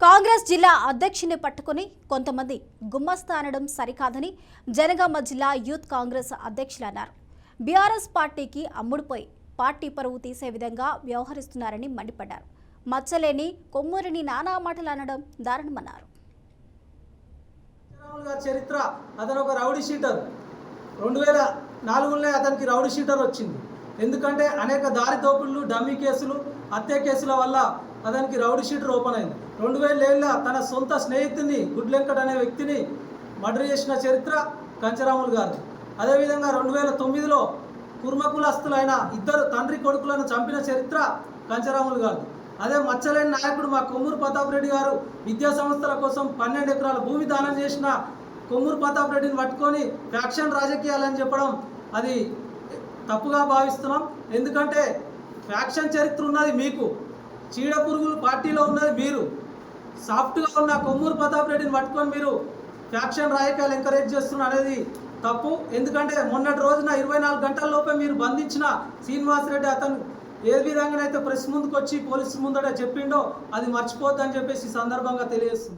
కాంగ్రెస్ జిల్లా అధ్యక్షుని పట్టుకుని కొంతమంది గుమ్మస్తా అనడం సరికాదని జనగామ జిల్లా యూత్ కాంగ్రెస్ అధ్యక్షులు అన్నారు. బీఆర్ఎస్ పార్టీకి అమ్ముడుపోయి పార్టీ పరువు తీసే విధంగా వ్యవహరిస్తున్నారని మండిపడ్డారు. మచ్చలేని కొమ్మూరిని నానా మాటలు అనడం దారుణమన్నారు. చరిత్ర అతను ఒక రౌడీ షీటర్. 2004లోనే అతనికి రౌడీ షీటర్ వచ్చింది. ఎందుకంటే అనేక దారి దోపిళ్ళు, డమ్మీ కేసులు, హత్య కేసుల వల్ల అతనికి రౌడీ షీటర్ ఓపెన్ అయింది. 2000 తన సొంత స్నేహితుని గుడ్లెంకట్ అనే వ్యక్తిని మర్డర్ చేసిన చరిత్ర కంచరాములు గారు. అదేవిధంగా 2009లో కుర్మకులస్తులైన ఇద్దరు తండ్రి కొడుకులను చంపిన చరిత్ర కంచరాములు గారు. అదే మచ్చలేని నాయకుడు మా కొమ్మూరు ప్రతాప్ రెడ్డి గారు విద్యా సంస్థల కోసం 12 ఎకరాల భూమి దానం చేసిన కొమ్మూరు ప్రతాప్ రెడ్డిని పట్టుకొని ఫ్యాక్షన్ రాజకీయాలని చెప్పడం అది తప్పుగా భావిస్తున్నాం. ఎందుకంటే ఫ్యాక్షన్ చరిత్ర ఉన్నది మీకు, చీడ పురుగులు పార్టీలో ఉన్నది మీరు. సాఫ్ట్గా ఉన్న కొమ్మూరు ప్రతాప్ రెడ్డిని పట్టుకొని మీరు ఫ్యాక్షన్ రాజకీయాలు ఎంకరేజ్ చేస్తున్నారు అనేది తప్పు. ఎందుకంటే మొన్నటి రోజున 24 గంటల లోపే మీరు బంధించిన శ్రీనివాస్ రెడ్డి అతను ఏ విధంగానైతే ప్రెస్ ముందుకు వచ్చి పోలీసు ముందట చెప్పిండో అది మర్చిపోద్దని చెప్పేసి సందర్భంగా తెలియజేస్తుంది.